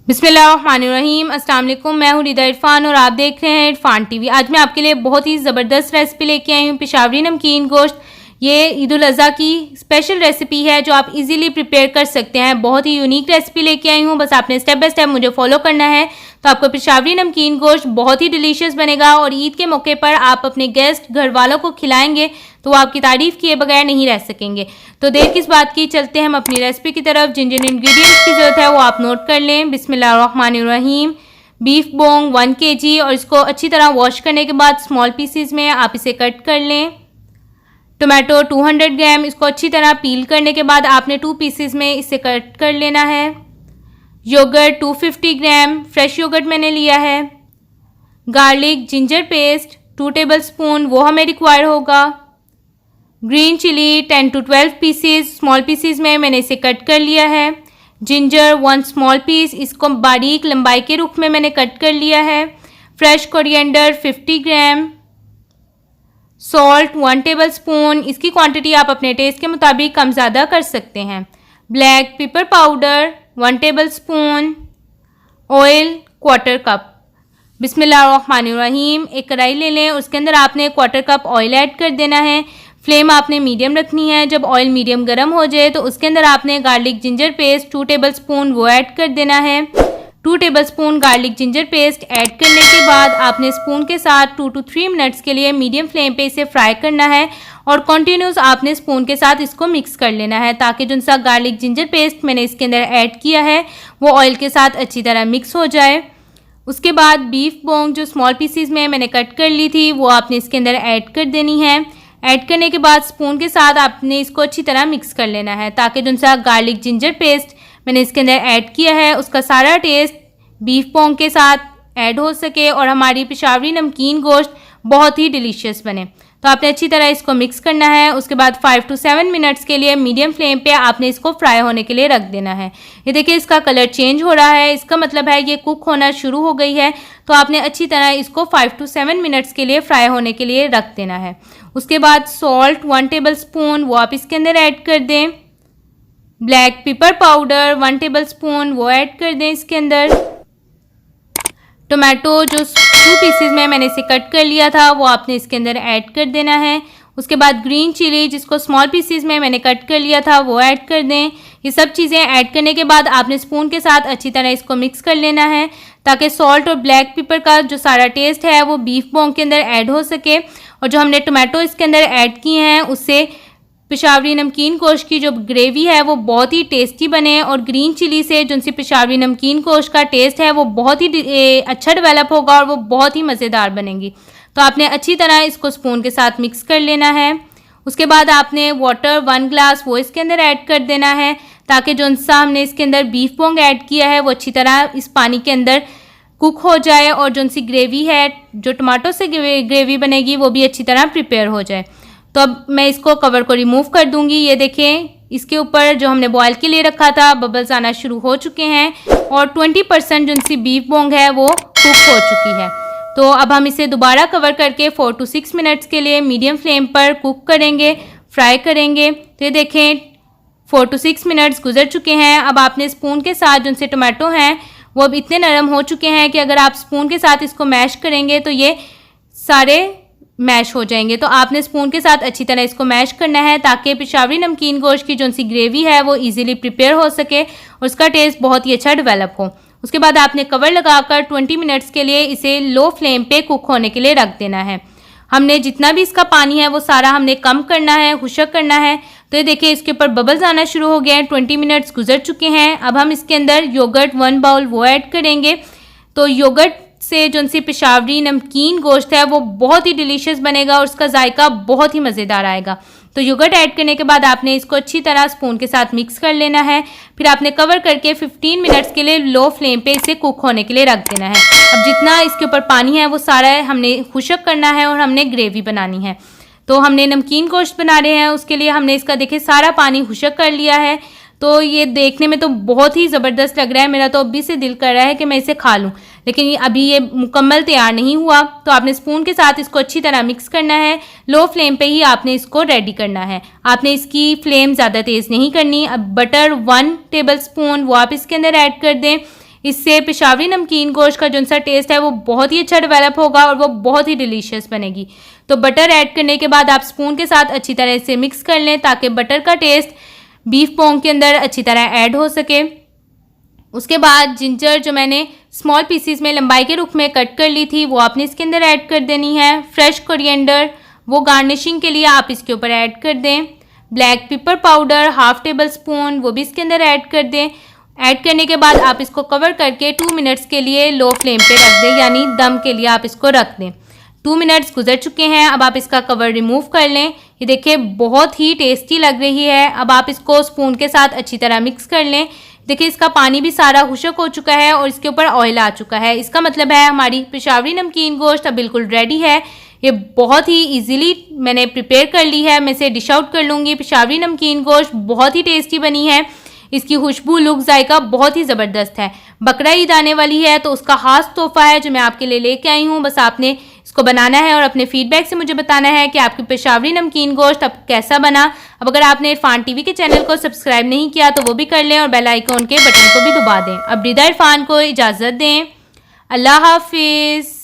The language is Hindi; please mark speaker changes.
Speaker 1: बिस्मिल्लाहिर्रहमानिर्रहीम। अस्सलाम वालेकुम। मैं हूँ रिदा इरफान और आप देख रहे हैं इरफान टीवी। आज मैं आपके लिए बहुत ही ज़बरदस्त रेसिपी लेके आई हूँ, पेशावरी नमकीन गोश्त। ये ईद उल अज़हा की स्पेशल रेसिपी है जो आप इजीली प्रिपेयर कर सकते हैं। बहुत ही यूनिक रेसिपी लेके आई हूँ, बस आपने स्टेप बाय स्टेप मुझे फॉलो करना है तो आपको पेशावरी नमकीन गोश्त बहुत ही डिलीशियस बनेगा। और ईद के मौके पर आप अपने गेस्ट घर वालों को खिलाएंगे तो वो आपकी तारीफ़ किए बगैर नहीं रह सकेंगे। तो देर किस बात की, चलते हैं हम अपनी रेसिपी की तरफ। जिन जिन इंग्रेडिएंट्स की ज़रूरत है वो आप नोट कर लें। बिस्मिल्लाहिर्रहमानिर्रहीम। बीफ बोंग 1 kg और इसको अच्छी तरह वॉश करने के बाद स्मॉल पीसीज में आप इसे कट कर लें। टोमेटो 200 ग्राम, इसको अच्छी तरह पील करने के बाद आपने 2 पीसीज में इसे कट कर लेना है। योगर्ट 250 ग्राम, फ्रेश योगर्ट मैंने लिया है। गार्लिक जिंजर पेस्ट 2 टेबलस्पून, वो हमें रिक्वायर होगा। Green chilli 10 to 12 pieces, small pieces में मैंने इसे कट कर लिया है। जिंजर 1 स्मॉल पीस, इसको बारीक लंबाई के रुख में मैंने कट कर लिया है। फ्रेश कोरिएंडर 50 ग्राम। सॉल्ट 1 टेबलस्पून, इसकी क्वांटिटी आप अपने टेस्ट के मुताबिक कम ज़्यादा कर सकते हैं। Black pepper powder 1 tablespoon. Oil 1/4 cup. बिस्मिल्लाहिर्रहमानिर्रहीम। एक कढ़ाई ले लें, उसके अंदर आपने 1/4 कप ऑयल ऐड कर देना है। फ्लेम आपने मीडियम रखनी है। जब ऑयल मीडियम गर्म हो जाए तो उसके अंदर आपने गार्लिक जिंजर पेस्ट 2 टेबलस्पून वो ऐड कर देना है। 2 tablespoon garlic ginger paste add करने के बाद आपने स्पून के साथ 2 to 3 मिनट्स के लिए मीडियम फ्लेम पे इसे फ्राई करना है और कंटिन्यूस आपने स्पून के साथ इसको मिक्स कर लेना है ताकि जो सा गार्लिक जिंजर पेस्ट मैंने इसके अंदर ऐड किया है वो ऑयल के साथ अच्छी तरह मिक्स हो जाए। उसके बाद बीफ बोंग जो स्मॉल पीसीज में मैंने कट कर ली थी वो आपने इसके अंदर ऐड कर देनी है। ऐड करने के बाद स्पून के साथ आपने इसको अच्छी तरह मिक्स कर लेना है ताकि जो सा गार्लिक जिंजर पेस्ट मैंने इसके अंदर ऐड किया है उसका सारा टेस्ट बीफ बोंग के साथ ऐड हो सके और हमारी पेशावरी नमकीन गोश्त बहुत ही डिलीशियस बने। तो आपने अच्छी तरह इसको मिक्स करना है। उसके बाद 5 to 7 मिनट्स के लिए मीडियम फ्लेम पे आपने इसको फ्राई होने के लिए रख देना है। ये देखिए इसका कलर चेंज हो रहा है, इसका मतलब है ये कुक होना शुरू हो गई है। तो आपने अच्छी तरह इसको 5 to 7 मिनट्स के लिए फ्राई होने के लिए रख देना है। उसके बाद सॉल्ट 1 टेबलस्पून वो आप इसके अंदर ऐड कर दें। ब्लैक पेपर पाउडर 1 टेबलस्पून वो ऐड कर दें इसके अंदर। टोमेटो जो 2 पीसेज में मैंने इसे कट कर लिया था वो आपने इसके अंदर ऐड कर देना है। उसके बाद ग्रीन चिली जिसको स्मॉल पीसेज में मैंने कट कर लिया था वो ऐड कर दें। ये सब चीज़ें ऐड करने के बाद आपने स्पून के साथ अच्छी तरह इसको मिक्स कर लेना है ताकि सॉल्ट और ब्लैक पेपर का जो सारा टेस्ट है वो बीफ बोंग के अंदर ऐड हो सके और जो हमने टोमेटो इसके अंदर ऐड किए हैं उससे पेशावरी नमकीन गोश्त की जो ग्रेवी है वो बहुत ही टेस्टी बने और ग्रीन चिली से जो सी पेशावरी नमकीन गोश्त का टेस्ट है वो बहुत ही अच्छा डेवलप होगा और वो बहुत ही मज़ेदार बनेगी। तो आपने अच्छी तरह इसको स्पून के साथ मिक्स कर लेना है। उसके बाद आपने वाटर 1 ग्लास वो इसके अंदर ऐड कर देना है ताकि जो सा हमने इसके अंदर बीफ बोंग ऐड किया है वो अच्छी तरह इस पानी के अंदर कुक हो जाए और जो सी ग्रेवी है जो टमाटो से ग्रेवी बनेगी वो भी अच्छी तरह प्रिपेयर हो जाए। तो अब मैं इसको कवर को रिमूव कर दूंगी। ये देखें इसके ऊपर जो हमने बॉयल के लिए रखा था बबल्स आना शुरू हो चुके हैं और 20% जो सी बीफ बोंग है वो कुक हो चुकी है। तो अब हम इसे दोबारा कवर करके 4 to 6 मिनट्स के लिए मीडियम फ्लेम पर कुक करेंगे, फ्राई करेंगे। तो ये देखें 4 to 6 मिनट्स गुजर चुके हैं। अब आपने स्पून के साथ जो से टमाटो हैं वो अब इतने नरम हो चुके हैं कि अगर आप स्पून के साथ इसको मैश करेंगे तो ये सारे मैश हो जाएंगे। तो आपने स्पून के साथ अच्छी तरह इसको मैश करना है ताकि पेशावरी नमकीन गोश्त की जो सी ग्रेवी है वो इजीली प्रिपेयर हो सके और उसका टेस्ट बहुत ही अच्छा डेवलप हो। उसके बाद आपने कवर लगाकर 20 मिनट्स के लिए इसे लो फ्लेम पे कुक होने के लिए रख देना है। हमने जितना भी इसका पानी है वो सारा हमने कम करना है, खुश्क करना है। तो ये देखिए इसके ऊपर बबल्स आना शुरू हो गए हैं। 20 मिनट्स गुजर चुके हैं। अब हम इसके अंदर योगर्ट 1 बाउल वो ऐड करेंगे। तो योगर्ट से जो सी पेशावरी नमकीन गोश्त है वो बहुत ही डिलीशियस बनेगा और उसका जायका बहुत ही मज़ेदार आएगा। तो योगर्ट ऐड करने के बाद आपने इसको अच्छी तरह स्पून के साथ मिक्स कर लेना है। फिर आपने कवर करके 15 मिनट्स के लिए लो फ्लेम पे इसे कुक होने के लिए रख देना है। अब जितना इसके ऊपर पानी है वो सारा हमने खुश्क करना है और हमने ग्रेवी बनानी है। तो हमने नमकीन गोश्त बना रहे हैं, उसके लिए हमने इसका देखिए सारा पानी खुश्क कर लिया है। तो ये देखने में तो बहुत ही ज़बरदस्त लग रहा है। मेरा तो अभी से दिल कर रहा है कि मैं इसे खा लूँ, लेकिन अभी ये मुकम्मल तैयार नहीं हुआ। तो आपने स्पून के साथ इसको अच्छी तरह मिक्स करना है। लो फ्लेम पे ही आपने इसको रेडी करना है। आपने इसकी फ्लेम ज़्यादा तेज़ नहीं करनी। अब बटर 1 टेबलस्पून वो आप इसके अंदर ऐड कर दें। इससे पेशावरी नमकीन गोश्त का जो सा टेस्ट है वो बहुत ही अच्छा डेवलप होगा और वो बहुत ही डिलीशियस बनेगी। तो बटर ऐड करने के बाद आप स्पून के साथ अच्छी तरह से मिक्स कर लें ताकि बटर का टेस्ट बीफ पोंग के अंदर अच्छी तरह ऐड हो सके। उसके बाद जिंजर जो मैंने स्मॉल पीसीज में लंबाई के रुख में कट कर ली थी वो आपने इसके अंदर ऐड कर देनी है। फ्रेश कोरिएंडर वो गार्निशिंग के लिए आप इसके ऊपर ऐड कर दें। Black pepper powder half table spoon वो भी इसके अंदर ऐड कर दें। ऐड करने के बाद आप इसको कवर करके 2 मिनट्स के लिए लो फ्लेम पे रख दें, यानी दम के लिए आप इसको रख दें। 2 मिनट्स गुजर चुके हैं, अब आप इसका कवर रिमूव कर लें। ये देखिए बहुत ही टेस्टी लग रही है। अब आप इसको स्पून के साथ अच्छी तरह मिक्स कर लें। देखिए इसका पानी भी सारा खुश्क हो चुका है और इसके ऊपर ऑयल आ चुका है। इसका मतलब है हमारी पेशावरी नमकीन गोश्त अब बिल्कुल रेडी है। ये बहुत ही इजीली मैंने प्रिपेयर कर ली है। मैं इसे डिश आउट कर लूँगी। पेशावरी नमकीन गोश्त बहुत ही टेस्टी बनी है। इसकी खुशबू लुक जायका बहुत ही ज़बरदस्त है। बकरा ईद आने वाली है तो उसका खास तोहफा है जो मैं आपके लिए लेके आई हूँ। बस आपने इसको बनाना है और अपने फीडबैक से मुझे बताना है कि आपकी पेशावरी नमकीन गोश्त अब कैसा बना। अब अगर आपने इरफान टीवी के चैनल को सब्सक्राइब नहीं किया तो वो भी कर लें और बेल आइकॉन के बटन को भी दबा दें। अब रिदा इरफान को इजाज़त दें। अल्लाह हाफिज़।